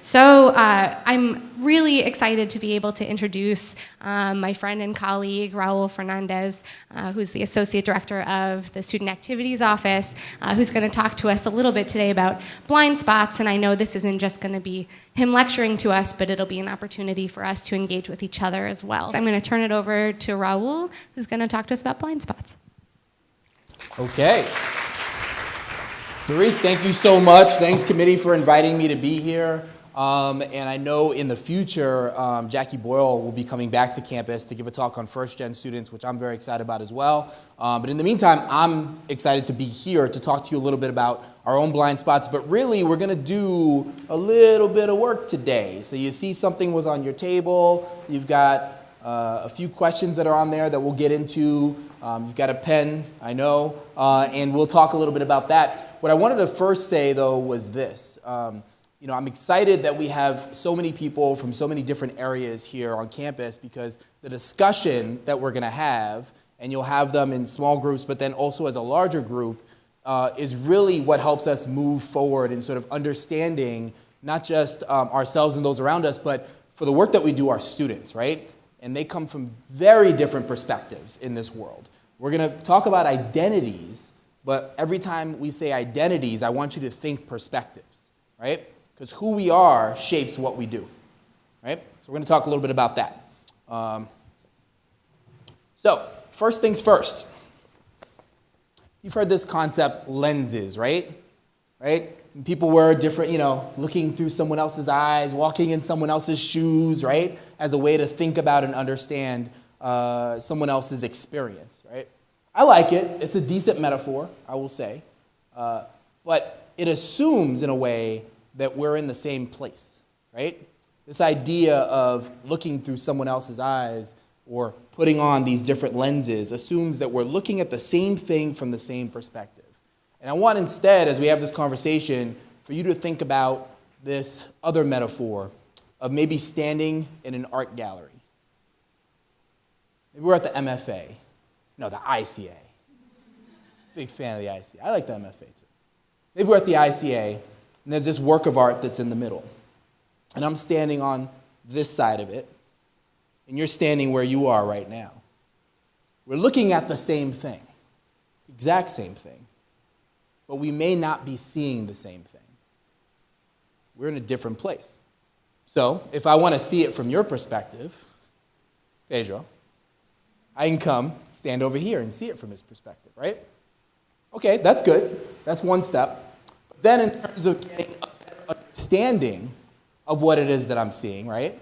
So I'm really excited to be able to introduce my friend and colleague, Raul Fernandez, who's the Associate Director of the Student Activities Office, who's going to talk to us a little bit today about blind spots. And I know this isn't just going to be him lecturing to us, but it'll be an opportunity for us to engage with each other as well. So I'm going to turn it over to Raul, who's going to talk to us about blind spots. Okay. Maurice, thank you so much. Thanks, committee, for inviting me to be here. And I know in the future, Jackie Boyle will be coming back to campus to give a talk on first-gen students, which I'm very excited about as well. But in the meantime, I'm excited to be here to talk to you a little bit about our own blind spots. But really, we're going to do a little bit of work today. So you see something was on your table. You've got a few questions that are on there that we'll get into. You've got a pen, I know, and we'll talk a little bit about that. What I wanted to first say, though, was this. I'm excited that we have so many people from so many different areas here on campus because the discussion that we're going to have, and you'll have them in small groups, but then also as a larger group, is really what helps us move forward in sort of understanding not just ourselves and those around us, but for the work that we do, our students, right? And they come from very different perspectives in this world. We're going to talk about identities, but every time we say identities, I want you to think perspectives, right? Because who we are shapes what we do, right? So we're going to talk a little bit about that. So first things first. You've heard this concept, lenses, right? Right? And people wear different, looking through someone else's eyes, walking in someone else's shoes, right? As a way to think about and understand someone else's experience, right? I like it. It's a decent metaphor, I will say. But it assumes, in a way, that we're in the same place, right? This idea of looking through someone else's eyes or putting on these different lenses assumes that we're looking at the same thing from the same perspective. And I want instead, as we have this conversation, for you to think about this other metaphor of maybe standing in an art gallery. Maybe we're at the MFA. No, the ICA. Big fan of the ICA. I like the MFA too. Maybe we're at the ICA, and there's this work of art that's in the middle. And I'm standing on this side of it, and you're standing where you are right now. We're looking at the same thing, exact same thing, but we may not be seeing the same thing. We're in a different place. So if I want to see it from your perspective, Pedro, I can come, stand over here and see it from his perspective, right? Okay, that's good. That's one step. Then in terms of getting an understanding of what it is that I'm seeing, right,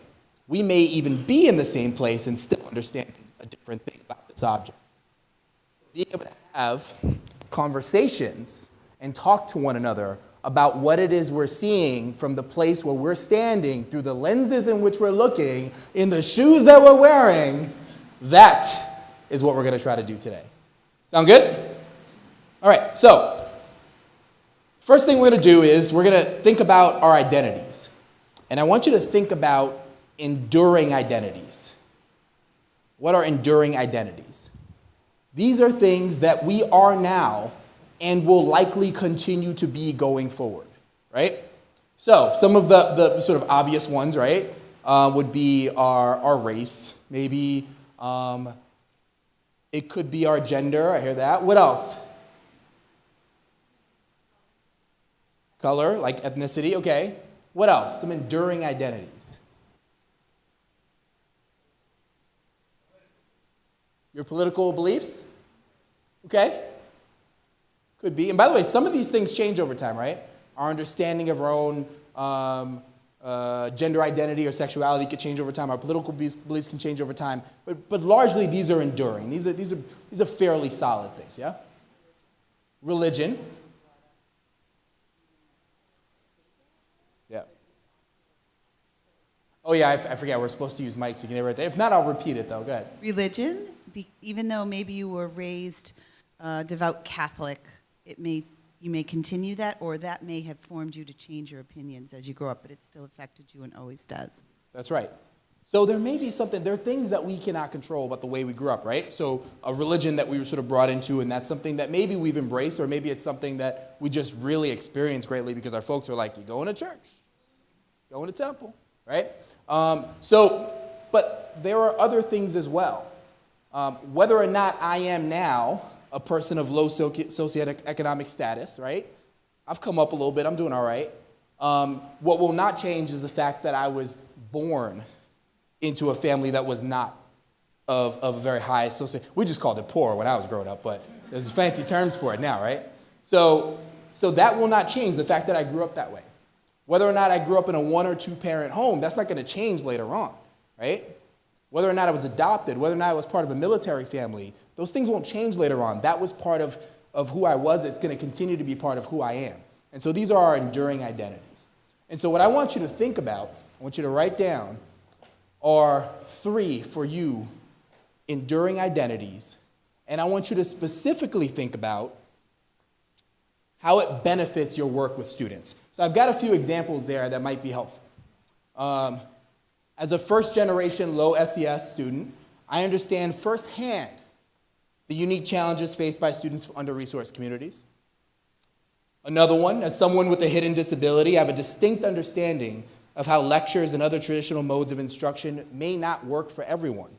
we may even be in the same place and still understand a different thing about this object. Being able to have conversations and talk to one another about what it is we're seeing from the place where we're standing, through the lenses in which we're looking, in the shoes that we're wearing, that is what we're going to try to do today. Sound good? All right, so first thing we're going to do is we're going to think about our identities. And I want you to think about enduring identities. What are enduring identities? These are things that we are now and will likely continue to be going forward, right? So some of the sort of obvious ones, right, would be our race. Maybe it could be our gender. I hear that. What else? Color, like ethnicity, okay. What else? Some enduring identities. Your political beliefs? Okay. Could be. And by the way, some of these things change over time, right? Our understanding of our own gender identity or sexuality could change over time. Our political beliefs can change over time. But largely, these are enduring. These are fairly solid things, yeah? Religion. Oh, yeah, I forget. We're supposed to use mics. You can hear it right there. If not, I'll repeat it, though. Go ahead. Religion, even though maybe you were raised devout Catholic, you may continue that, or that may have formed you to change your opinions as you grow up, but it still affected you and always does. That's right. So there may be there are things that we cannot control about the way we grew up, right? So a religion that we were sort of brought into, and that's something that maybe we've embraced, or maybe it's something that we just really experience greatly because our folks are like, you going to church? going to temple, right? But there are other things as well. Whether or not I am now a person of low socioeconomic status, right? I've come up a little bit, I'm doing all right. What will not change is the fact that I was born into a family that was not of a very high we just called it poor when I was growing up, but there's fancy terms for it now, right? So that will not change, the fact that I grew up that way. Whether or not I grew up in a 1 or 2 parent home, that's not going to change later on, right? Whether or not I was adopted, whether or not I was part of a military family, those things won't change later on. That was part of who I was. It's going to continue to be part of who I am. And so these are our enduring identities. And so what I want you to think about, I want you to write down, are 3 for you enduring identities. And I want you to specifically think about how it benefits your work with students. So I've got a few examples there that might be helpful. As a first-generation low SES student, I understand firsthand the unique challenges faced by students from under-resourced communities. Another one, as someone with a hidden disability, I have a distinct understanding of how lectures and other traditional modes of instruction may not work for everyone.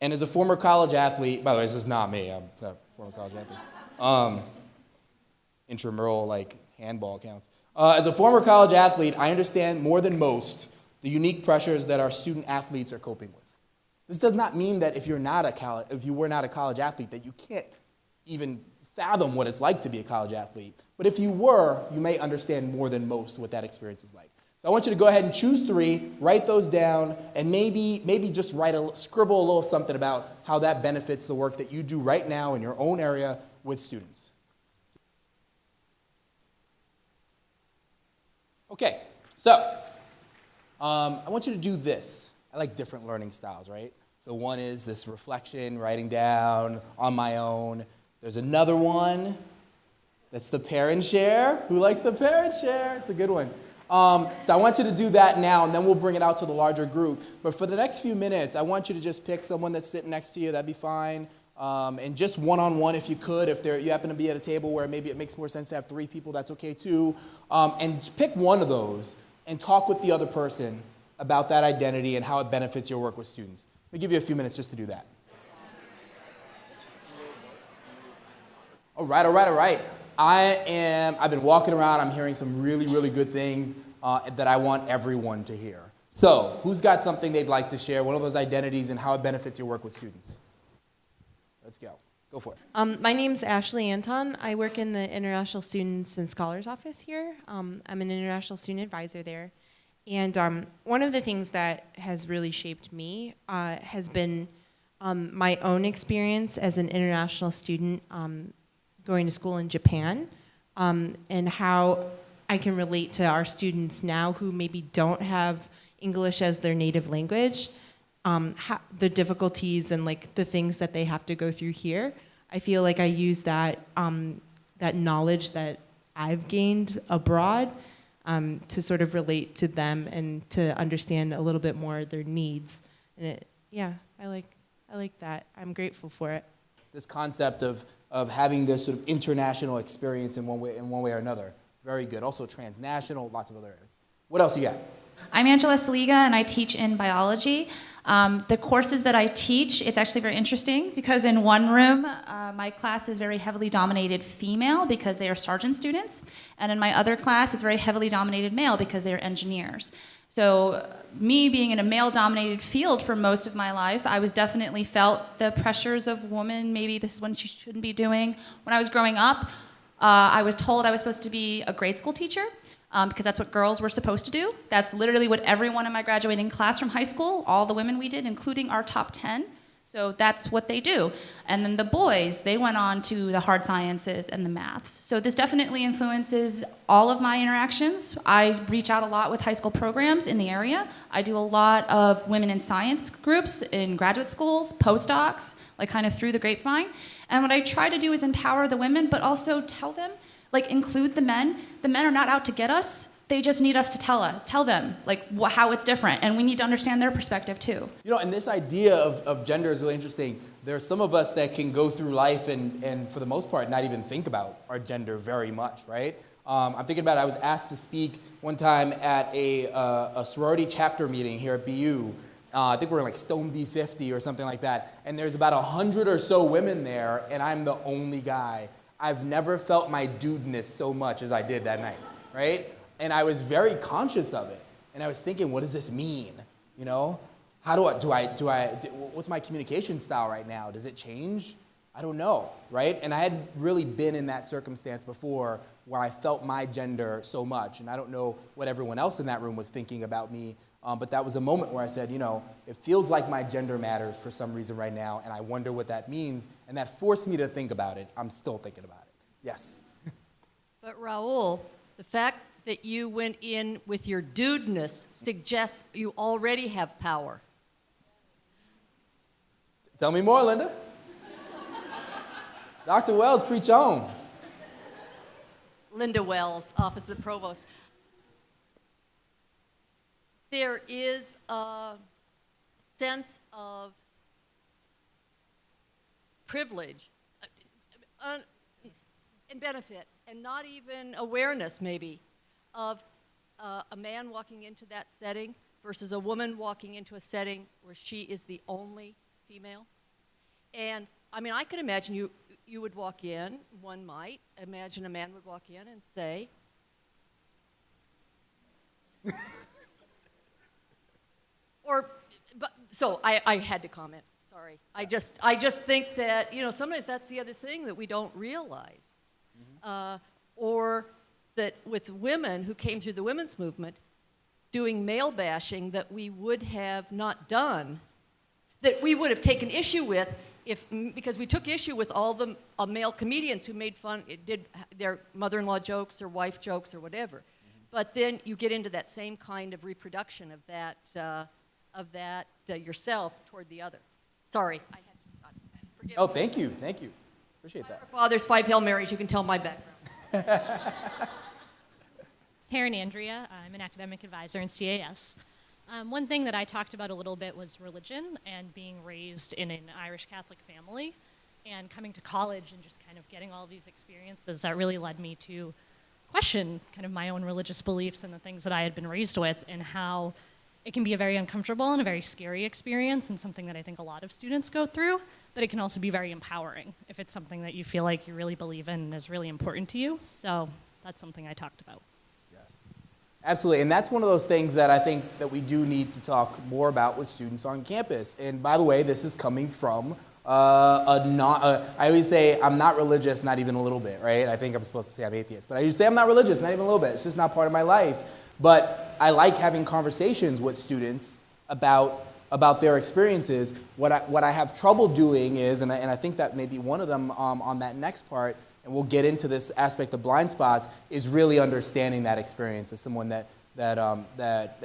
And as a former college athlete, by the way, this is not me, I'm not a former college athlete. Intramural, handball counts. As a former college athlete, I understand more than most the unique pressures that our student athletes are coping with. This does not mean that if you were not a college athlete, that you can't even fathom what it's like to be a college athlete. But if you were, you may understand more than most what that experience is like. So I want you to go ahead and choose 3, write those down, and maybe just scribble a little something about how that benefits the work that you do right now in your own area with students. Okay, so I want you to do this. I like different learning styles, right? So one is this reflection, writing down on my own. There's another one that's the pair and share. Who likes the pair and share? It's a good one. So I want you to do that now, and then we'll bring it out to the larger group. But for the next few minutes, I want you to just pick someone that's sitting next to you. That'd be fine. And just one-on-one if you could. If you happen to be at a table where maybe it makes more sense to have 3 people, that's okay too. And pick one of those and talk with the other person about that identity and how it benefits your work with students. Let me give you a few minutes just to do that. All right. I've been walking around, I'm hearing some really, really good things that I want everyone to hear. So, who's got something they'd like to share, one of those identities and how it benefits your work with students? Let's go. Go for it. My name's Ashley Anton. I work in the International Students and Scholars Office here. I'm an international student advisor there. And one of the things that has really shaped me has been my own experience as an international student going to school in Japan, and how I can relate to our students now who maybe don't have English as their native language, the difficulties and the things that they have to go through here. I feel like I use that knowledge that I've gained abroad to sort of relate to them and to understand a little bit more their needs. And I like that. I'm grateful for it. This concept of having this sort of international experience in one way or another. Very good. Also transnational, lots of other areas. What else you got? I'm Angela Saliga, and I teach in biology. The courses that I teach, it's actually very interesting because in one room, my class is very heavily dominated female because they are sergeant students. And in my other class, it's very heavily dominated male because they're engineers. So me being in a male-dominated field for most of my life, I was definitely felt the pressures of woman, maybe this is what you shouldn't be doing. When I was growing up, I was told I was supposed to be a grade school teacher because that's what girls were supposed to do. That's literally what everyone in my graduating class from high school, all the women we did, including our top 10, so that's what they do. And then the boys, they went on to the hard sciences and the maths. So this definitely influences all of my interactions. I reach out a lot with high school programs in the area. I do a lot of women in science groups in graduate schools, postdocs, kind of through the grapevine. And what I try to do is empower the women, but also tell them, include the men. The men are not out to get us. they just need us to tell them like how it's different, and we need to understand their perspective too. You know, and this idea of gender is really interesting. There are some of us that can go through life and for the most part, not even think about our gender very much, right? I'm thinking about, I was asked to speak one time at a sorority chapter meeting here at BU. I think we're in like Stone B50 or something like that. And there's about 100 or so women there, and I'm the only guy. I've never felt my dudeness so much as I did that night, right? And I was very conscious of it. And I was thinking, what does this mean? You know? How what's my communication style right now? Does it change? I don't know, right? And I hadn't really been in that circumstance before where I felt my gender so much. And I don't know what everyone else in that room was thinking about me, but that was a moment where I said, you know, it feels like my gender matters for some reason right now, and I wonder what that means. And that forced me to think about it. I'm still thinking about it. Yes. But Raul, the fact that you went in with your dudeness suggests you already have power. Tell me more, Linda. Dr. Wells, preach on. Linda Wells, Office of the Provost. There is a sense of privilege and benefit, and not even awareness, maybe, of a man walking into that setting versus a woman walking into a setting where she is the only female. And, I mean, I could imagine you would walk in, one might imagine a man would walk in and say, so I had to comment, sorry. I just think that, you know, sometimes that's the other thing that we don't realize. Or that with women who came through the women's movement, doing male bashing that we would have not done, that we would have taken issue with because we took issue with all the male comedians who made fun, did their mother-in-law jokes or wife jokes or whatever. Mm-hmm. But then you get into that same kind of reproduction of that yourself toward the other. Sorry, I had to stop. Forgive me. Thank you. Appreciate that. My father's 5 Hail Marys, you can tell my background. Taryn Andrea, I'm an academic advisor in CAS. One thing that I talked about a little bit was religion and being raised in an Irish Catholic family and coming to college and just kind of getting all these experiences that really led me to question kind of my own religious beliefs and the things that I had been raised with, and how it can be a very uncomfortable and a very scary experience, and something that I think a lot of students go through, but it can also be very empowering if it's something that you feel like you really believe in and is really important to you. So that's something I talked about. Yes, absolutely. And that's one of those things that I think that we do need to talk more about with students on campus. And by the way, this is coming from I always say I'm not religious, not even a little bit, right? I think I'm supposed to say I'm atheist, but I usually say I'm not religious, not even a little bit. It's just not part of my life. But I like having conversations with students about their experiences. What I have trouble doing is, and I think that may be one of them on that next part, and we'll get into this aspect of blind spots, is really understanding that experience as someone that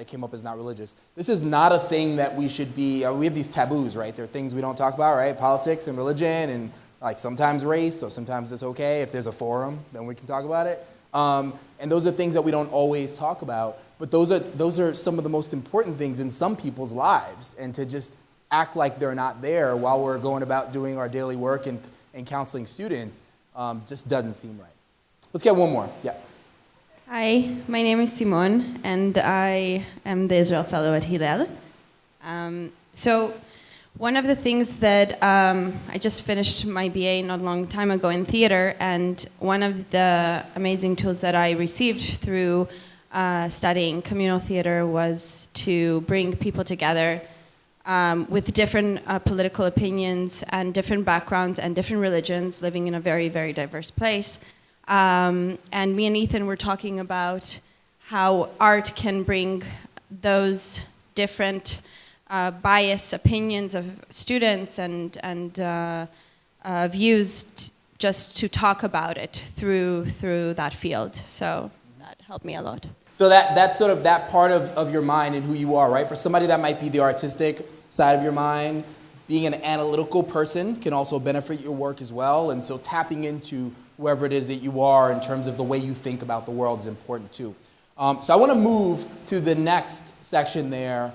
came up as not religious. This is not a thing that we should be, we have these taboos, right? There are things we don't talk about, right? Politics and religion and like sometimes race, so sometimes it's okay. If there's a forum, then we can talk about it. And those are things that we don't always talk about, but those are some of the most important things in some people's lives, and to just act like they're not there while we're going about doing our daily work and counseling students just doesn't seem right. Let's get one more. Yeah. Hi, my name is Simone, and I am the Israel Fellow at Hillel. So one of the things that I just finished my BA not a long time ago in theater, and one of the amazing tools that I received through studying communal theater was to bring people together with different political opinions and different backgrounds and different religions, living in a very, very diverse place. And me and Ethan were talking about how art can bring those different bias opinions of students and views just to talk about it through that field. So that helped me a lot. So that's sort of that part of your mind and who you are, right? For somebody that might be the artistic side of your mind, being an analytical person can also benefit your work as well. And so tapping into whoever it is that you are in terms of the way you think about the world is important too. So I want to move to the next section there,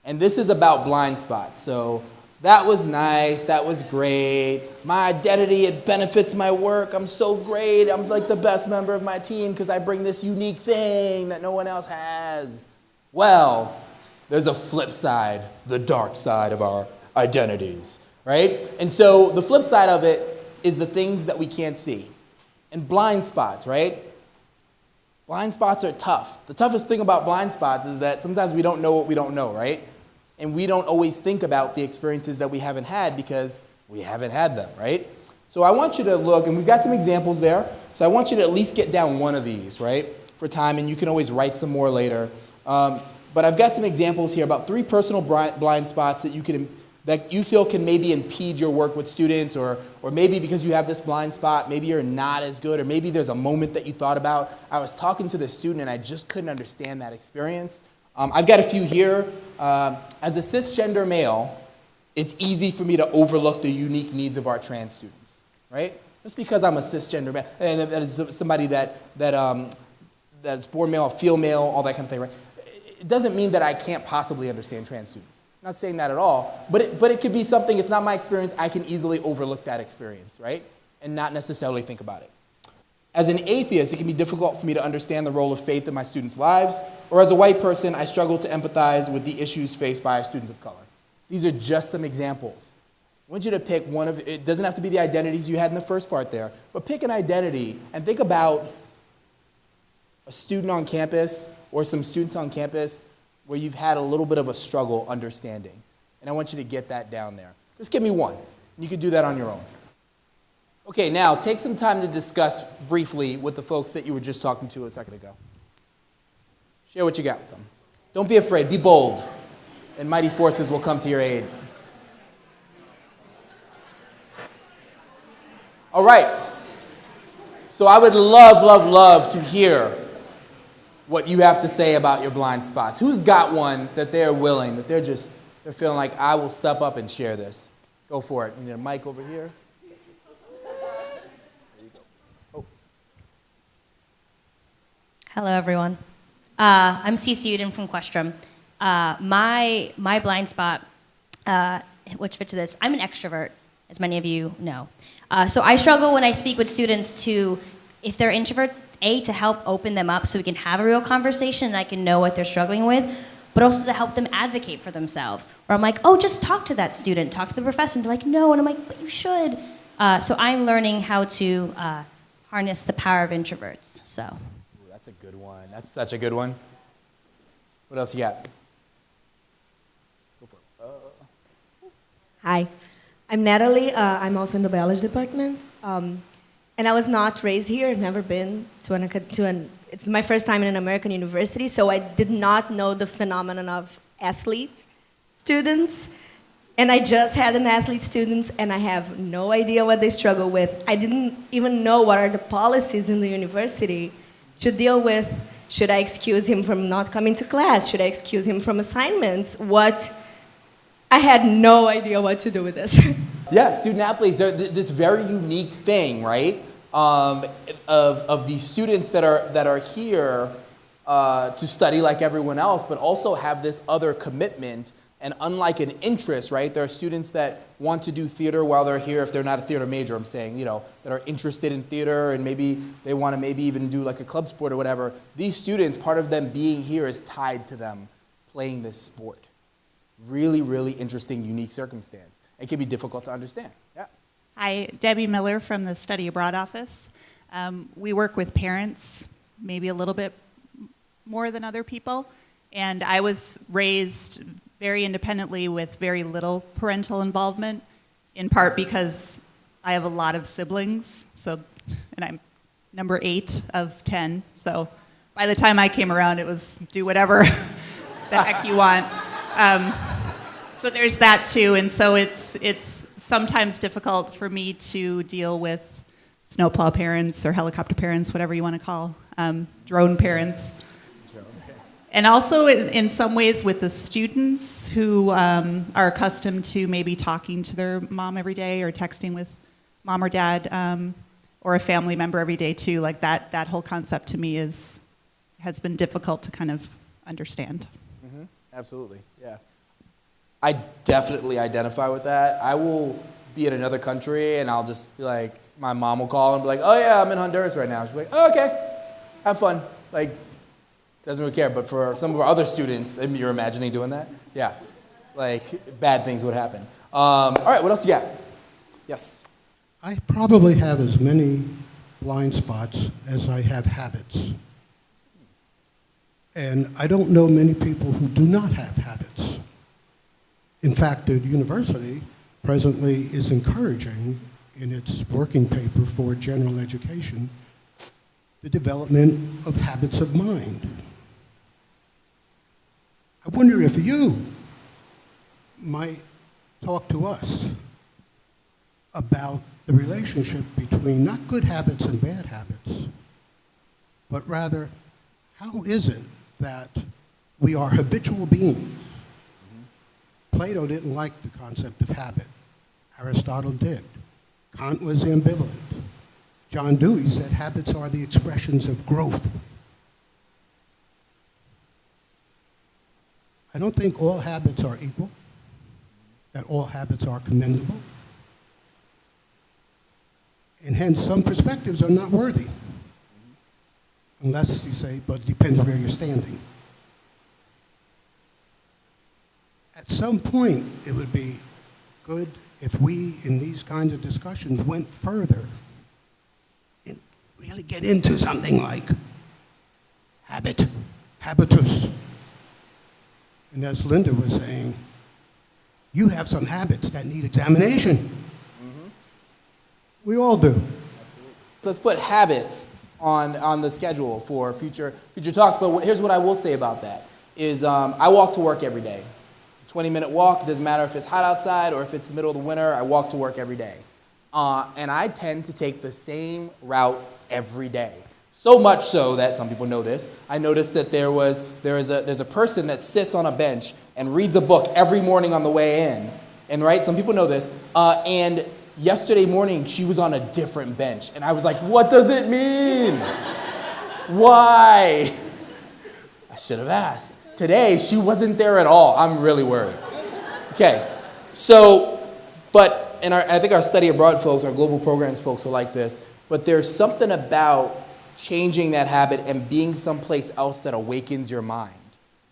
and this is about blind spots. So that was nice, that was great. My identity, it benefits my work. I'm so great. I'm like the best member of my team because I bring this unique thing that no one else has. Well, there's a flip side, the dark side of our identities, right? And so the flip side of it is the things that we can't see. And blind spots, right? Blind spots are tough. The toughest thing about blind spots is that sometimes we don't know what we don't know, right? And we don't always think about the experiences that we haven't had because we haven't had them, right? So I want you to look, and we've got some examples there, so I want you to at least get down one of these, right, for time, and you can always write some more later. But I've got some examples here about 3 personal blind spots that you feel can maybe impede your work with students, or maybe because you have this blind spot, maybe you're not as good, or maybe there's a moment that you thought about. I was talking to this student and I just couldn't understand that experience. I've got a few here. As a cisgender male, it's easy for me to overlook the unique needs of our trans students, right? Just because I'm a cisgender male, and that is somebody that's born male, female, all that kind of thing, right? It doesn't mean that I can't possibly understand trans students. I'm not saying that at all, but it could be something, it's not my experience, I can easily overlook that experience, right? And not necessarily think about it. As an atheist, it can be difficult for me to understand the role of faith in my students' lives, or as a white person, I struggle to empathize with the issues faced by students of color. These are just some examples. I want you to pick one of, it doesn't have to be the identities you had in the first part there, but pick an identity and think about a student on campus or some students on campus where you've had a little bit of a struggle understanding. And I want you to get that down there. Just give me one. You can do that on your own. Okay, now take some time to discuss briefly with the folks that you were just talking to a second ago. Share what you got with them. Don't be afraid, be bold, and mighty forces will come to your aid. All right, so I would love to hear what you have to say about your blind spots. Who's got one that they're willing, that they're feeling like, I will step up and share this? Go for it. You need a mic over here. Hello, everyone. I'm Cece Uden from Questrom. My blind spot, which fits this, I'm an extrovert, as many of you know. So I struggle when I speak with students if they're introverts, to help open them up so we can have a real conversation and I can know what they're struggling with, but also to help them advocate for themselves. Or I'm like, oh, just talk to that student, talk to the professor. And they're like, no, and I'm like, but you should. So I'm learning how to harness the power of introverts, so. That's a good one. That's such a good one. What else you got? Go for it. Hi, I'm Natalie. I'm also in the biology department. And I was not raised here. I've never been it's my first time in an American university, so I did not know the phenomenon of athlete students. And I just had an athlete student, and I have no idea what they struggle with. I didn't even know what are the policies in the university to deal with. Should I excuse him from not coming to class? Should I excuse him from assignments? I had no idea what to do with this. Yeah, student athletes, they're this very unique thing, right? Of these students that are here to study like everyone else, but also have this other commitment. And unlike an interest, right? There are students that want to do theater while they're here, if they're not a theater major, I'm saying, that are interested in theater and maybe they want to even do like a club sport or whatever. These students, part of them being here is tied to them playing this sport. Really, really interesting, unique circumstance. It can be difficult to understand. Yeah. Hi, Debbie Miller from the Study Abroad Office. We work with parents, maybe a little bit more than other people. And I was raised very independently with very little parental involvement, in part because I have a lot of siblings, and I'm number 8 of 10. So by the time I came around, it was do whatever the heck you want. So there's that too, and so it's sometimes difficult for me to deal with snowplow parents or helicopter parents, whatever you want to call, drone parents. And also in some ways with the students who are accustomed to maybe talking to their mom every day or texting with mom or dad or a family member every day too. Like that whole concept to me has been difficult to kind of understand. Absolutely, yeah. I definitely identify with that. I will be in another country and I'll just be like, my mom will call and be like, oh yeah, I'm in Honduras right now. She'll be like, oh, okay, have fun. Like, doesn't really care. But for some of our other students, and you're imagining doing that? Yeah, like bad things would happen. All right, what else you got? Yes. I probably have as many blind spots as I have habits. And I don't know many people who do not have habits. In fact, the university presently is encouraging, in its working paper for general education, the development of habits of mind. I wonder if you might talk to us about the relationship between not good habits and bad habits, but rather, how is it that we are habitual beings? Plato didn't like the concept of habit. Aristotle did. Kant was ambivalent. John Dewey said habits are the expressions of growth. I don't think all habits are equal, that all habits are commendable, and hence some perspectives are not worthy, unless you say, but it depends where you're standing. At some point, it would be good if we, in these kinds of discussions, went further and really get into something like habit, habitus. And as Linda was saying, you have some habits that need examination. We all do. Absolutely. Let's put habits on the schedule for future talks. But here's what I will say about that, is I walk to work every day. 20-minute walk. It doesn't matter if it's hot outside or if it's the middle of the winter. I walk to work every day. And I tend to take the same route every day. So much so that some people know this. I noticed that there's a person that sits on a bench and reads a book every morning on the way in. And right, some people know this. And yesterday morning, she was on a different bench. And I was like, what does it mean? Why? I should have asked. Today, she wasn't there at all. I'm really worried. Okay, so, I think our study abroad folks, our global programs folks are like this, but there's something about changing that habit and being someplace else that awakens your mind.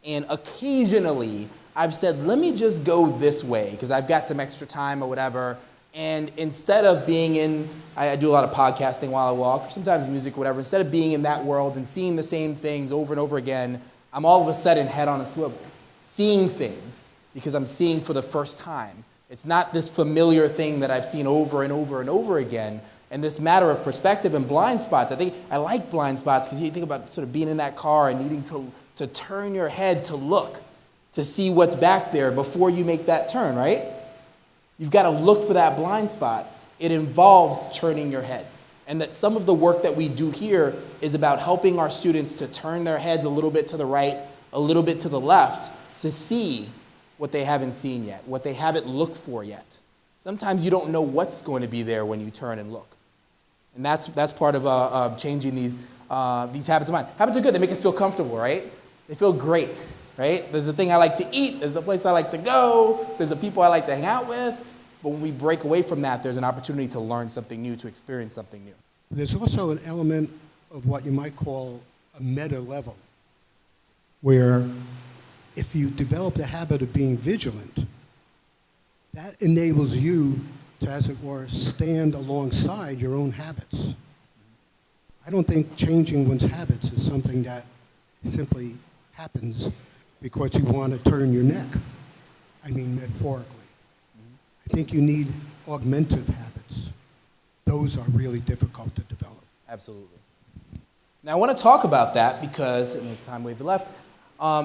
And occasionally, I've said, let me just go this way, because I've got some extra time or whatever, and instead of being I do a lot of podcasting while I walk, sometimes music, whatever, instead of being in that world and seeing the same things over and over again, I'm all of a sudden head on a swivel, seeing things because I'm seeing for the first time. It's not this familiar thing that I've seen over and over and over again. And this matter of perspective and blind spots, I think I like blind spots because you think about sort of being in that car and needing to turn your head to look, to see what's back there before you make that turn, right? You've got to look for that blind spot. It involves turning your head. And that some of the work that we do here is about helping our students to turn their heads a little bit to the right, a little bit to the left, to see what they haven't seen yet, what they haven't looked for yet. Sometimes you don't know what's going to be there when you turn and look. And that's part of changing these habits of mind. Habits are good. They make us feel comfortable, right? They feel great, right? There's a thing I like to eat. There's a place I like to go. There's the people I like to hang out with. But when we break away from that, there's an opportunity to learn something new, to experience something new. There's also an element of what you might call a meta level, where if you develop the habit of being vigilant, that enables you to, as it were, stand alongside your own habits. I don't think changing one's habits is something that simply happens because you want to turn your neck. I mean metaphorically. I think you need augmentative habits. Those are really difficult to develop. Absolutely. Now I want to talk about that because, in the time we have left,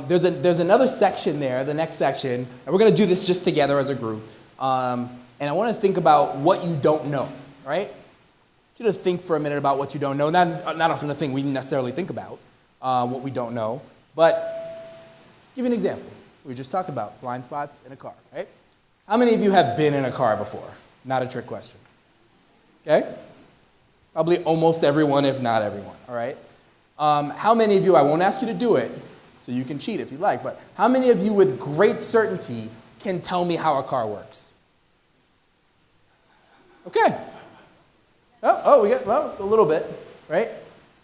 there's another section there, the next section, and we're going to do this just together as a group. And I want to think about what you don't know, right? I want you to think for a minute about what you don't know. Not often a thing we necessarily think about, what we don't know, but give you an example. We were just talking about blind spots in a car, right? How many of you have been in a car before? Not a trick question. Okay? Probably almost everyone, if not everyone, all right? How many of you, I won't ask you to do it, so you can cheat if you like, but how many of you with great certainty can tell me how a car works? Okay. We got, well, a little bit, right?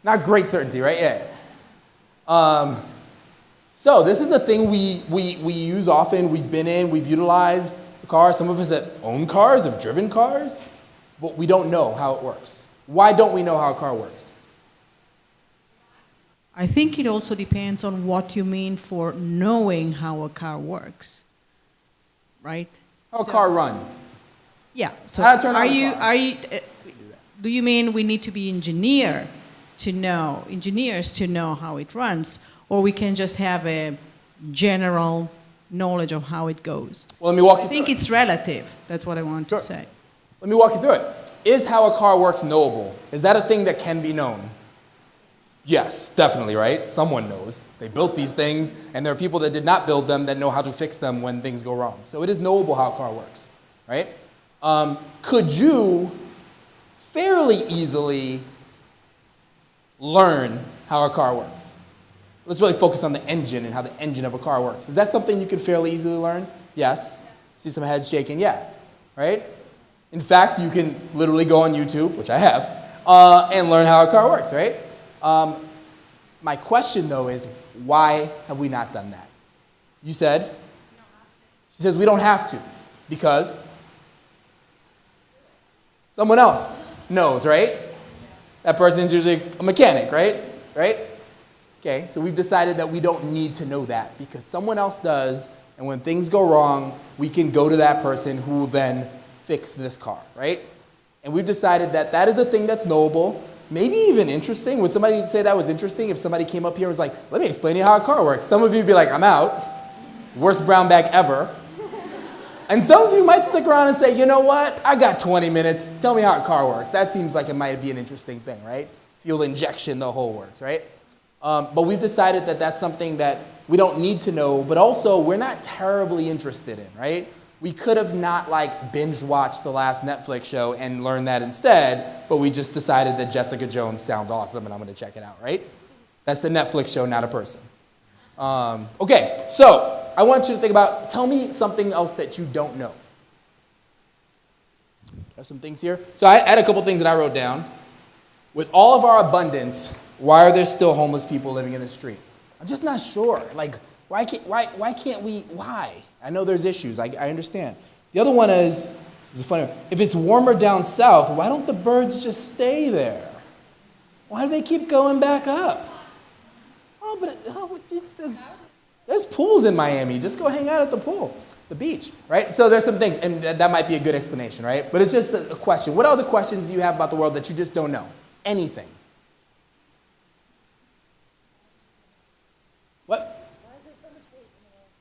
Not great certainty, right? Yeah. So this is a thing we use often. We've been in, we've utilized the car. Some of us that own cars, have driven cars, but we don't know how it works. Why don't we know how a car works? I think it also depends on what you mean for knowing how a car works, right? How a car runs. Yeah. So How to turn on a car. Do you mean we need to be engineers to know how it runs, or we can just have a general knowledge of how it goes? Well, let me walk you I through think it. it's relative. That's what I want Sure. to say. Let me walk you through it. Is how a car works knowable? Is that a thing that can be known? Yes, definitely, right? Someone knows. They built these things, and there are people that did not build them that know how to fix them when things go wrong. So it is knowable how a car works, right? Could you fairly easily learn how a car works? Let's really focus on the engine and how the engine of a car works. Is that something you can fairly easily learn? Yes. See some heads shaking? Yeah, right? In fact, you can literally go on YouTube, which I have, and learn how a car works, right? My question, though, is why have we not done that? You said? She says we don't have to because someone else knows, right? That person's usually a mechanic, right? Right? Okay, so we've decided that we don't need to know that because someone else does, and when things go wrong, we can go to that person who will then fix this car, right? And we've decided that that is a thing that's knowable, maybe even interesting. Would somebody say that was interesting if somebody came up here and was like, let me explain to you how a car works? Some of you would be like, I'm out. Worst brown bag ever. And some of you might stick around and say, you know what? I got 20 minutes. Tell me how a car works. That seems like it might be an interesting thing, right? Fuel injection, the whole works, right? But we've decided that that's something that we don't need to know, but also we're not terribly interested in, right? We could have not binge watched the last Netflix show and learned that instead, but we just decided that Jessica Jones sounds awesome and I'm going to check it out, right? That's a Netflix show, not a person. Okay, so I want you to think about, tell me something else that you don't know. I have some things here. So I had a couple things that I wrote down. With all of our abundance, why are there still homeless people living in the street? I'm just not sure. Why can't we, why? I know there's issues, I understand. The other one is a funny one. If it's warmer down south, why don't the birds just stay there? Why do they keep going back up? There's pools in Miami. Just go hang out at the pool, the beach, right? So there's some things, and that might be a good explanation, right? But it's just a question. What other questions do you have about the world that you just don't know? Anything. What?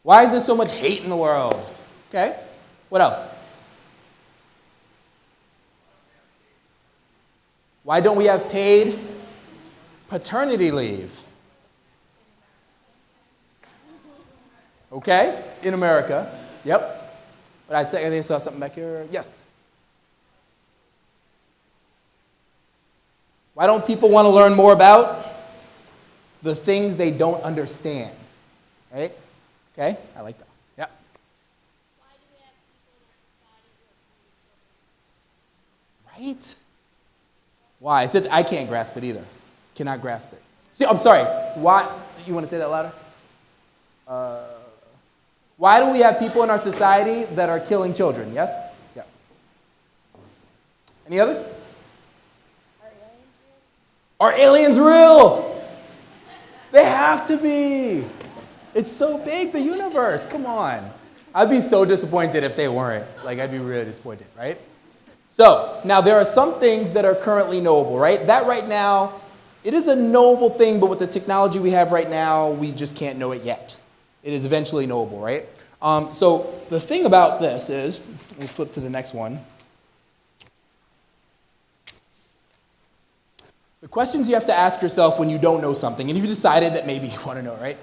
Why is there so much hate in the world? Okay. What else? Why don't we have paid paternity leave? Okay, in America. Yep. But I think I saw something back here. Yes. Why don't people want to learn more about the things they don't understand? Right? Okay, I like that. Yeah. Right? Why? I can't grasp it either. Cannot grasp it. See, I'm sorry. Why? You want to say that louder? Why do we have people in our society that are killing children? Yes? Yeah. Any others? Are aliens real? They have to be. It's so big, the universe. Come on. I'd be so disappointed if they weren't. I'd be really disappointed, right? So, now there are some things that are currently knowable, right? That right now, it is a knowable thing, but with the technology we have right now, we just can't know it yet. It is eventually knowable, right? So the thing about this is, we'll flip to the next one. The questions you have to ask yourself when you don't know something, and you've decided that maybe you want to know, right?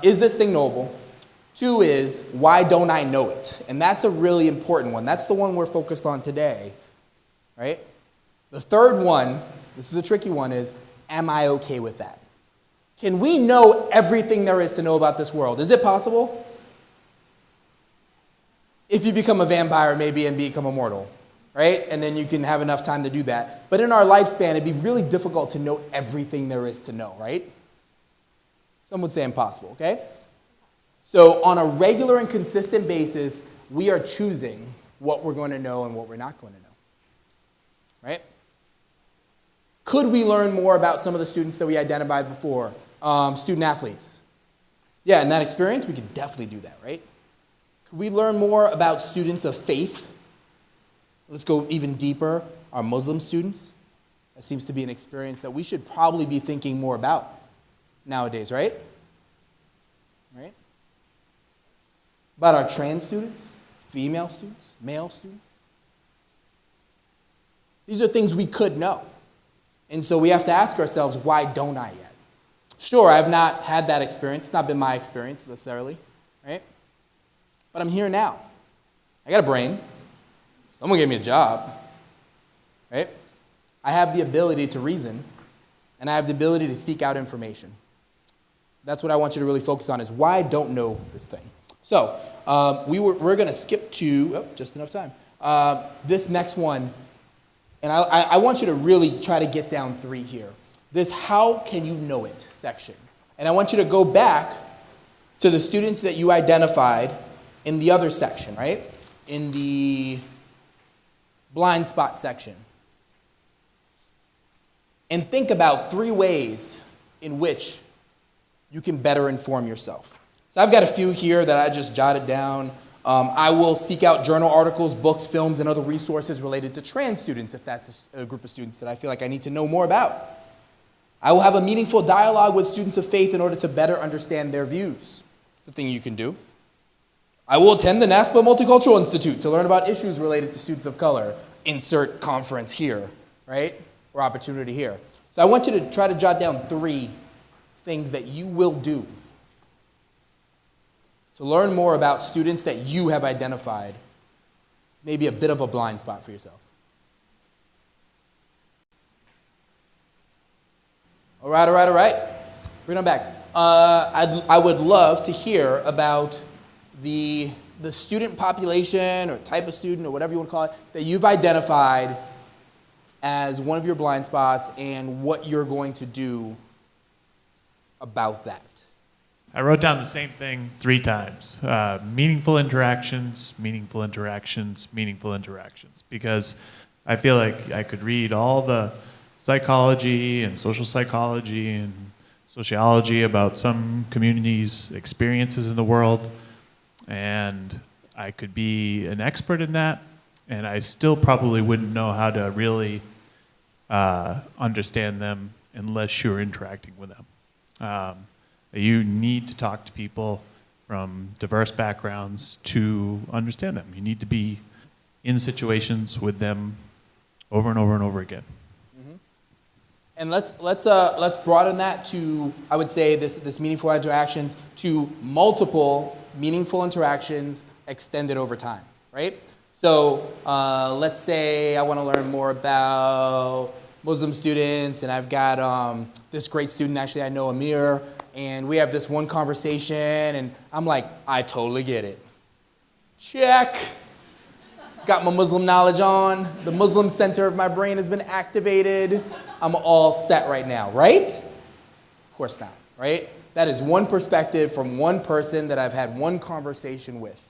Is this thing knowable? 2 is, why don't I know it? And that's a really important one. That's the one we're focused on today, right? The third one, this is a tricky one, is, am I okay with that? Can we know everything there is to know about this world? Is it possible? If you become a vampire, maybe, and become immortal, right? And then you can have enough time to do that. But in our lifespan, it'd be really difficult to know everything there is to know, right? Some would say impossible, okay? So on a regular and consistent basis, we are choosing what we're going to know and what we're not going to know, right? Could we learn more about some of the students that we identified before? Student athletes. Yeah, in that experience, we could definitely do that, right? Could we learn more about students of faith? Let's go even deeper. Our Muslim students. That seems to be an experience that we should probably be thinking more about nowadays, right? Right? About our trans students, female students, male students. These are things we could know. And so we have to ask ourselves, why don't I yet? Sure, I've not had that experience. It's not been my experience necessarily, right? But I'm here now. I got a brain. Someone gave me a job, right? I have the ability to reason, and I have the ability to seek out information. That's what I want you to really focus on, is why I don't know this thing. So we're going to skip to, just enough time, this next one. And I want you to really try to get down 3 here. This how can you know it section. And I want you to go back to the students that you identified in the other section, right? In the blind spot section. And think about 3 ways in which you can better inform yourself. So I've got a few here that I just jotted down. I will seek out journal articles, books, films, and other resources related to trans students if that's a group of students that I feel like I need to know more about. I will have a meaningful dialogue with students of faith in order to better understand their views. It's a thing you can do. I will attend the NASPA Multicultural Institute to learn about issues related to students of color. Insert conference here, right? Or opportunity here. So I want you to try to jot down 3 things that you will do to learn more about students that you have identified. Maybe a bit of a blind spot for yourself. All right. Bring them back. I would love to hear about the student population or type of student or whatever you want to call it that you've identified as one of your blind spots and what you're going to do about that. I wrote down the same thing 3 times. Meaningful interactions, meaningful interactions, meaningful interactions. Because I feel like I could read all the psychology and social psychology and sociology about some communities' experiences in the world, and I could be an expert in that, and I still probably wouldn't know how to really understand them unless you're interacting with them. You need to talk to people from diverse backgrounds to understand them. You need to be in situations with them over and over and over again. And let's broaden that to, I would say, this meaningful interactions to multiple meaningful interactions extended over time, right? So let's say I want to learn more about Muslim students, and I've got this great student, actually I know, Amir, and we have this one conversation, and I'm like, I totally get it. Check. Got my Muslim knowledge on. The Muslim center of my brain has been activated. I'm all set right now, right? Of course not, right? That is one perspective from one person that I've had one conversation with.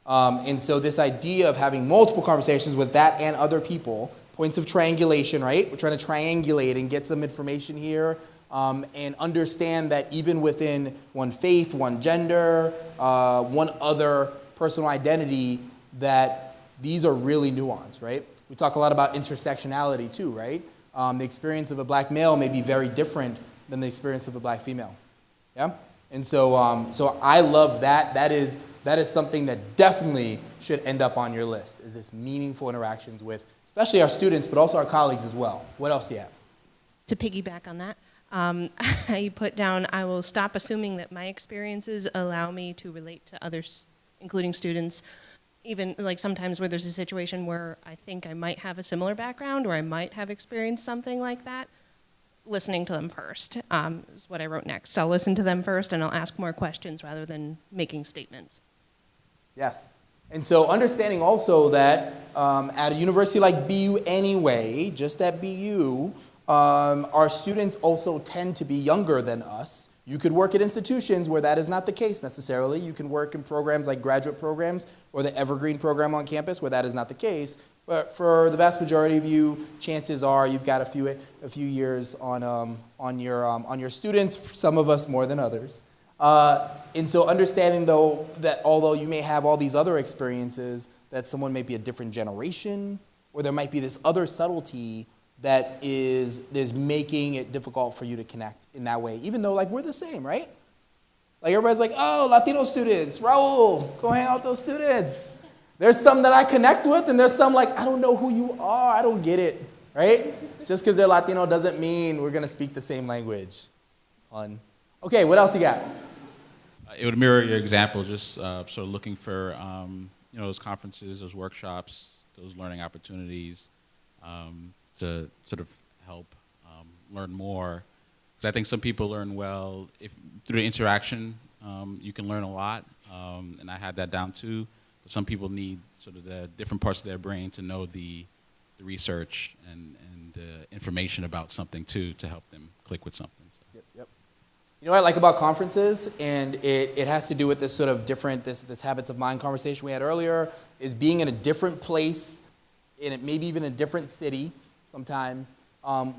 And so this idea of having multiple conversations with that and other people, points of triangulation, right? We're trying to triangulate and get some information here and understand that even within one faith, one gender, one other personal identity, that these are really nuanced, right? We talk a lot about intersectionality too, right? The experience of a black male may be very different than the experience of a black female. Yeah? And so, so I love that. That is something that definitely should end up on your list, is this meaningful interactions with, especially our students, but also our colleagues as well. What else do you have? To piggyback on that, I put down, I will stop assuming that my experiences allow me to relate to others, including students, even like sometimes where there's a situation where I think I might have a similar background or I might have experienced something like that. listening to them first, is what I wrote next. I'll listen to them first and I'll ask more questions rather than making statements. Yes. And so understanding also that at a university like BU anyway, just at BU, our students also tend to be younger than us. You could work at institutions where that is not the case necessarily. You can work in programs like graduate programs or the Evergreen program on campus where that is not the case. But for the vast majority of you, chances are you've got a few years on your students. Some of us more than others. And so understanding though that although you may have all these other experiences, that someone may be a different generation, or there might be this other subtlety that is making it difficult for you to connect in that way, even though like we're the same, right? Like everybody's like, oh, Latino students, Raul, go hang out with those students. There's some that I connect with, and there's some like, I don't know who you are, I don't get it, right? Just because they're Latino doesn't mean we're gonna speak the same language. Fun. Okay, what else you got? It would mirror your example, just sort of looking for those conferences, those workshops, those learning opportunities to sort of help learn more. Because I think some people learn well through the interaction. You can learn a lot, and I had that down too. But some people need sort of the different parts of their brain to know the research and information about something too to help them click with something. So. Yep. You know what I like about conferences, and it has to do with this sort of different, this habits of mind conversation we had earlier, is being in a different place, maybe even a different city sometimes,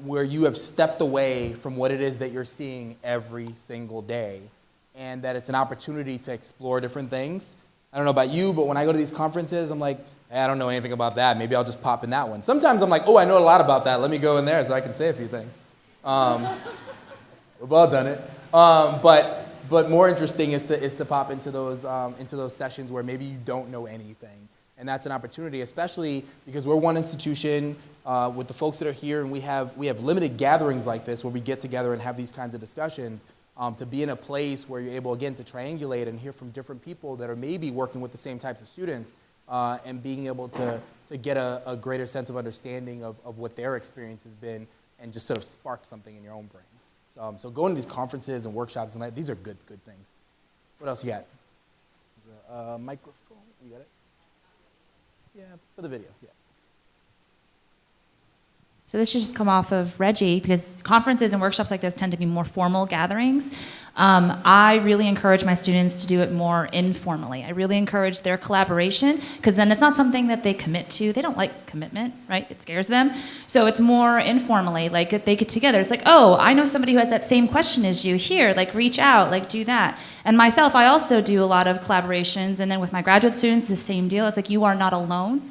where you have stepped away from what it is that you're seeing every single day, and that it's an opportunity to explore different things. I don't know about you, but when I go to these conferences, I'm like, hey, I don't know anything about that. Maybe I'll just pop in that one. Sometimes I'm like, oh, I know a lot about that. Let me go in there so I can say a few things. We've all done it. But more interesting is to pop into those sessions where maybe you don't know anything, and that's an opportunity, especially because we're one institution with the folks that are here, and we have limited gatherings like this where we get together and have these kinds of discussions. To be in a place where you're able again to triangulate and hear from different people that are maybe working with the same types of students, and being able to get a greater sense of understanding of what their experience has been, and just sort of spark something in your own brain. So going to these conferences and workshops and these are good things. What else you got? Microphone, you got it? Yeah, for the video, yeah. So this should just come off of Reggie, because conferences and workshops like this tend to be more formal gatherings. I really encourage my students to do it more informally. I really encourage their collaboration, because then it's not something that they commit to. They don't like commitment, right? It scares them. So it's more informally, like they get together. It's like, oh, I know somebody who has that same question as you here, like reach out, like do that. And myself, I also do a lot of collaborations, and then with my graduate students, the same deal. It's like, you are not alone.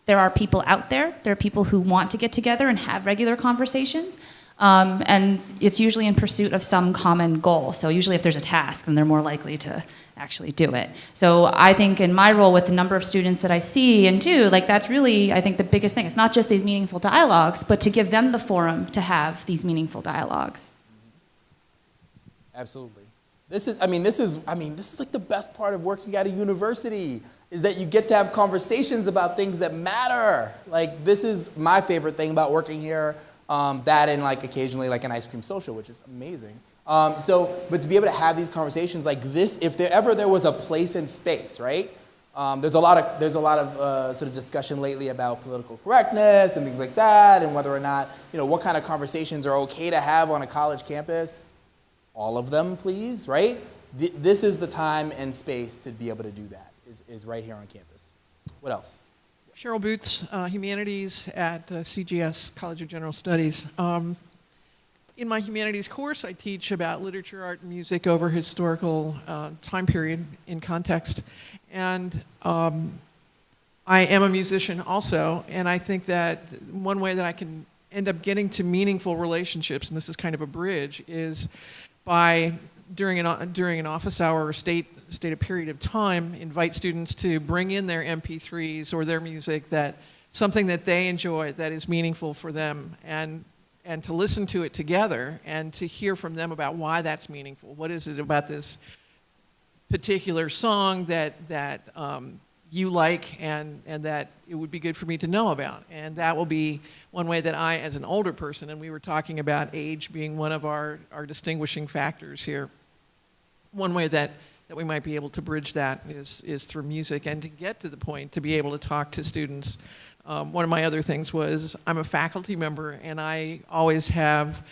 There are people out there. There are people who want to get together and have regular conversations. And it's usually in pursuit of some common goal. So usually if there's a task, then they're more likely to actually do it. So I think in my role with the number of students that I see and do, like that's really, I think, the biggest thing. It's not just these meaningful dialogues, but to give them the forum to have these meaningful dialogues. Absolutely. This is like the best part of working at a university, is that you get to have conversations about things that matter. Like, this is my favorite thing about working here, that and like occasionally like an ice cream social, which is amazing. But to be able to have these conversations like this, if there was a place and space, right? There's a lot of sort of discussion lately about political correctness and things like that, and whether or not, what kind of conversations are okay to have on a college campus. All of them, please, right? This is the time and space to be able to do that, is right here on campus. What else? Cheryl Boots, Humanities at CGS, College of General Studies. In my humanities course, I teach about literature, art, and music over historical time period in context. And I am a musician also, and I think that one way that I can end up getting to meaningful relationships, and this is kind of a bridge, is by, during an office hour or stated period of time, invite students to bring in their MP3s or their music, something that they enjoy that is meaningful for them, and to listen to it together and to hear from them about why that's meaningful. What is it about this particular song that you like and that it would be good for me to know about. And that will be one way that I, as an older person, and we were talking about age being one of our distinguishing factors here, one way that we might be able to bridge that is through music, and to get to the point to be able to talk to students. One of my other things was I'm a faculty member, and I always have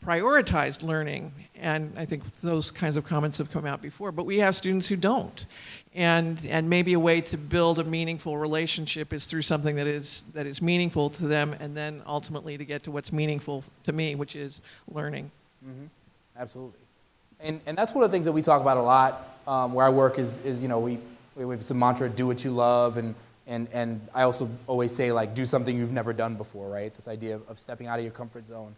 prioritized learning, and I think those kinds of comments have come out before, but we have students who don't. And maybe a way to build a meaningful relationship is through something that is meaningful to them, and then ultimately to get to what's meaningful to me, which is learning. Mm-hmm. Absolutely. And that's one of the things that we talk about a lot where I work is we have some mantra, do what you love, and I also always say, like, do something you've never done before, right? This idea of stepping out of your comfort zone.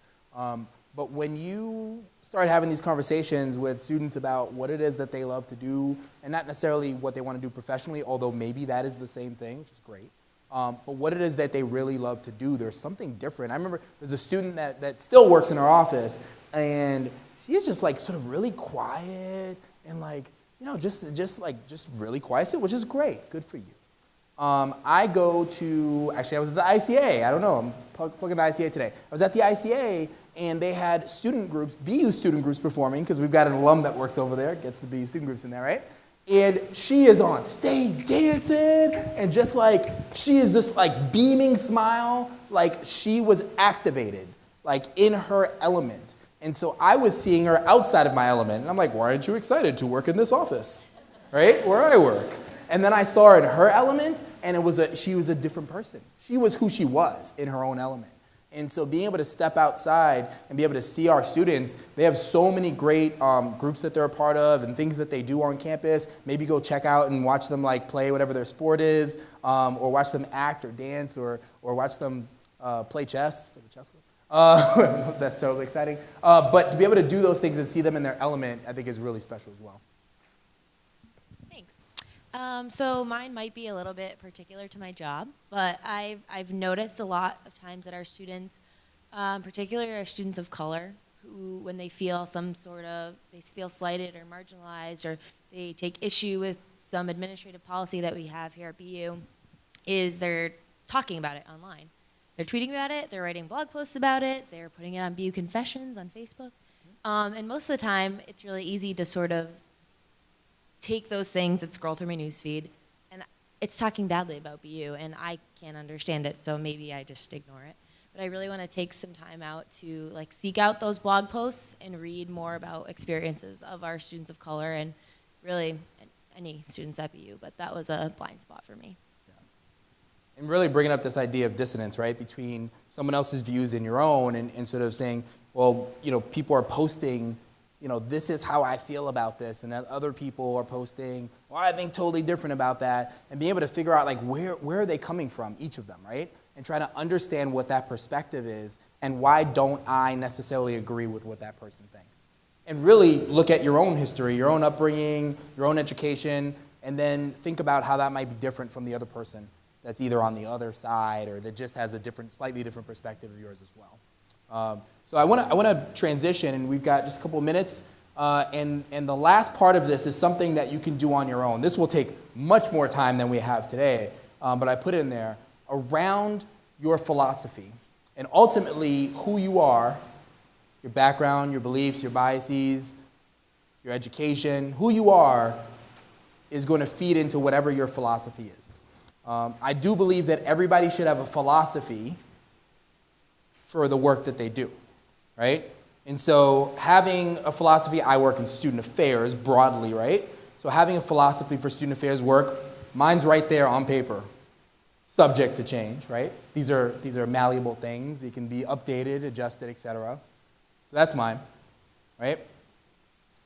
But when you start having these conversations with students about what it is that they love to do, and not necessarily what they want to do professionally, although maybe that is the same thing, which is great, but what it is that they really love to do, there's something different. I remember there's a student that still works in our office, and she's just like sort of really quiet and like, just really quiet student, which is great, good for you. I go to, actually I was at the ICA, I don't know, I'm plugging the ICA today. I was at the ICA and they had student groups, BU student groups performing, because we've got an alum that works over there, gets the BU student groups in there, right? And she is on stage dancing and just like, she is just like beaming smile, like she was activated, like in her element. And so I was seeing her outside of my element, and I'm like, why aren't you excited to work in this office, right, where I work? And then I saw her in her element, and she was a different person. She was who she was in her own element. And so being able to step outside and be able to see our students, they have so many great groups that they're a part of and things that they do on campus. Maybe go check out and watch them like play whatever their sport is, or watch them act or dance, or watch them play chess for the chess club. That's so exciting. But to be able to do those things and see them in their element, I think is really special as well. So mine might be a little bit particular to my job, but I've noticed a lot of times that our students, particularly our students of color, who when they feel they feel slighted or marginalized, or they take issue with some administrative policy that we have here at BU, is they're talking about it online. They're tweeting about it, they're writing blog posts about it, they're putting it on BU Confessions on Facebook. And most of the time, it's really easy to sort of take those things and scroll through my newsfeed, and it's talking badly about BU, and I can't understand it, so maybe I just ignore it. But I really want to take some time out to like seek out those blog posts and read more about experiences of our students of color, and really any students at BU, but that was a blind spot for me. And really bringing up this idea of dissonance, right, between someone else's views and your own, and sort of saying, well, people are posting, this is how I feel about this, and that other people are posting, well, I think totally different about that, and being able to figure out, like, where are they coming from, each of them, right? And trying to understand what that perspective is, and why don't I necessarily agree with what that person thinks. And really look at your own history, your own upbringing, your own education, and then think about how that might be different from the other person that's either on the other side or that just has a slightly different perspective of yours as well. So I want to transition, and we've got just a couple of minutes, and the last part of this is something that you can do on your own. This will take much more time than we have today, but I put it in there, around your philosophy, and ultimately who you are, your background, your beliefs, your biases, your education, who you are is going to feed into whatever your philosophy is. I do believe that everybody should have a philosophy for the work that they do, right? And so having a philosophy, I work in student affairs broadly, right? So having a philosophy for student affairs work, mine's right there on paper, subject to change, right? These are malleable things. They can be updated, adjusted, etc. So that's mine, right?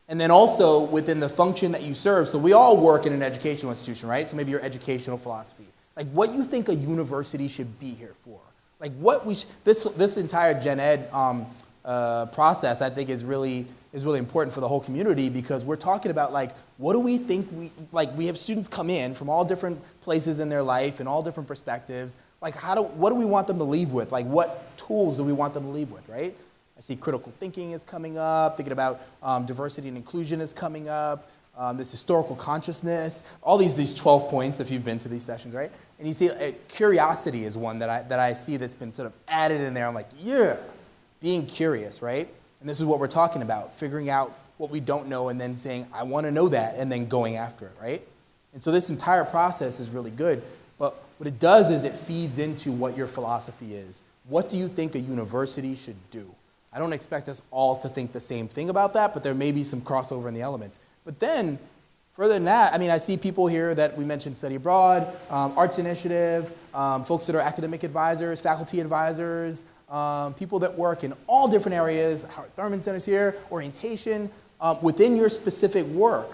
And then also within the function that you serve, so we all work in an educational institution, right? So maybe your educational philosophy. Like what you think a university should be here for. Like what this entire Gen Ed process, I think, is really important for the whole community, because we're talking about like what do we think we have students come in from all different places in their life and all different perspectives. Like what do we want them to leave with? Like what tools do we want them to leave with, right? I see critical thinking is coming up, thinking about diversity and inclusion is coming up. this historical consciousness, all these 12 points if you've been to these sessions, right? And you see curiosity is one that I see that's been sort of added in there. I'm like, yeah, being curious, right? And this is what we're talking about, figuring out what we don't know and then saying, I want to know that, and then going after it, right? And so this entire process is really good, but what it does is it feeds into what your philosophy is. What do you think a university should do? I don't expect us all to think the same thing about that, but there may be some crossover in the elements. But then, further than that, I mean, I see people here that we mentioned study abroad, arts initiative, folks that are academic advisors, faculty advisors, people that work in all different areas, Howard Thurman Center's here, orientation. Within your specific work,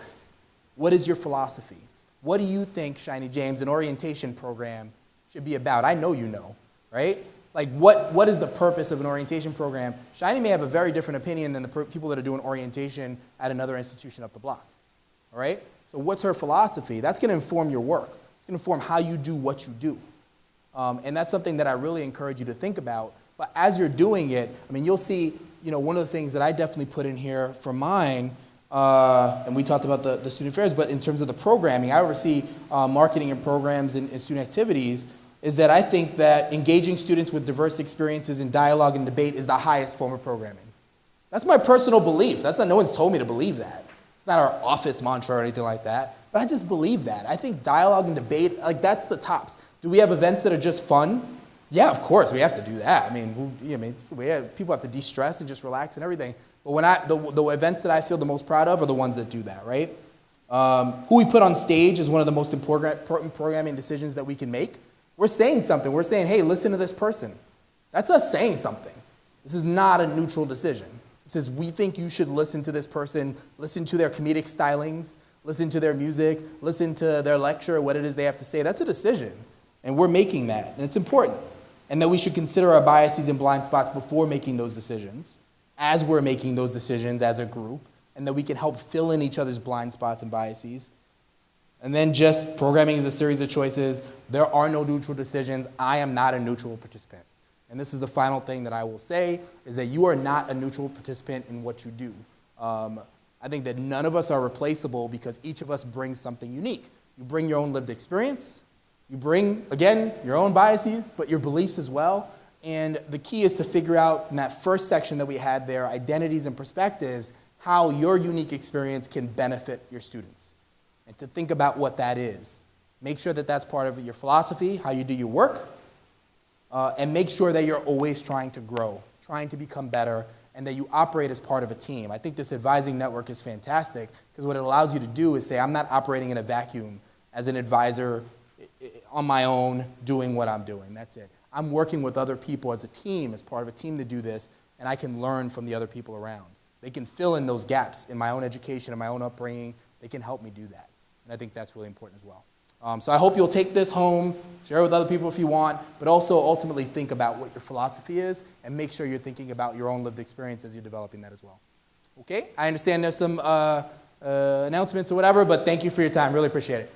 what is your philosophy? What do you think, Shiny James, an orientation program should be about? I know you know, right? Like, what is the purpose of an orientation program? Shiny may have a very different opinion than the people that are doing orientation at another institution up the block, all right? So what's her philosophy? That's going to inform your work. It's going to inform how you do what you do. And that's something that I really encourage you to think about. But as you're doing it, I mean, you'll see, you know, one of the things that I definitely put in here for mine, and we talked about the student affairs, but in terms of the programming, I oversee marketing and programs and student activities, is that I think that engaging students with diverse experiences in dialogue and debate is the highest form of programming. That's my personal belief. That's not, no one's told me to believe that. It's not our office mantra or anything like that, but I just believe that. I think dialogue and debate, like, that's the tops. Do we have events that are just fun? Yeah, of course, we have to do that. I mean, people have to de-stress and just relax and everything. But when the events that I feel the most proud of are the ones that do that, right? Who we put on stage is one of the most important programming decisions that we can make. We're saying something. We're saying, hey, listen to this person. That's us saying something. This is not a neutral decision. This is, we think you should listen to this person, listen to their comedic stylings, listen to their music, listen to their lecture, what it is they have to say. That's a decision. And we're making that. And it's important. And that we should consider our biases and blind spots before making those decisions, as we're making those decisions as a group, and that we can help fill in each other's blind spots and biases. And then just programming is a series of choices. There are no neutral decisions. I am not a neutral participant. And this is the final thing that I will say, is that you are not a neutral participant in what you do. I think that none of us are replaceable because each of us brings something unique. You bring your own lived experience. You bring, again, your own biases, but your beliefs as well. And the key is to figure out in that first section that we had there, identities and perspectives, how your unique experience can benefit your students. And to think about what that is. Make sure that that's part of your philosophy, how you do your work, and make sure that you're always trying to grow, trying to become better, and that you operate as part of a team. I think this advising network is fantastic because what it allows you to do is say, I'm not operating in a vacuum as an advisor on my own doing what I'm doing. That's it. I'm working with other people as a team, as part of a team to do this, and I can learn from the other people around. They can fill in those gaps in my own education, in my own upbringing. They can help me do that. And I think that's really important as well. So I hope you'll take this home, share it with other people if you want, but also ultimately think about what your philosophy is and make sure you're thinking about your own lived experience as you're developing that as well. Okay? I understand there's some announcements or whatever, but thank you for your time. Really appreciate it.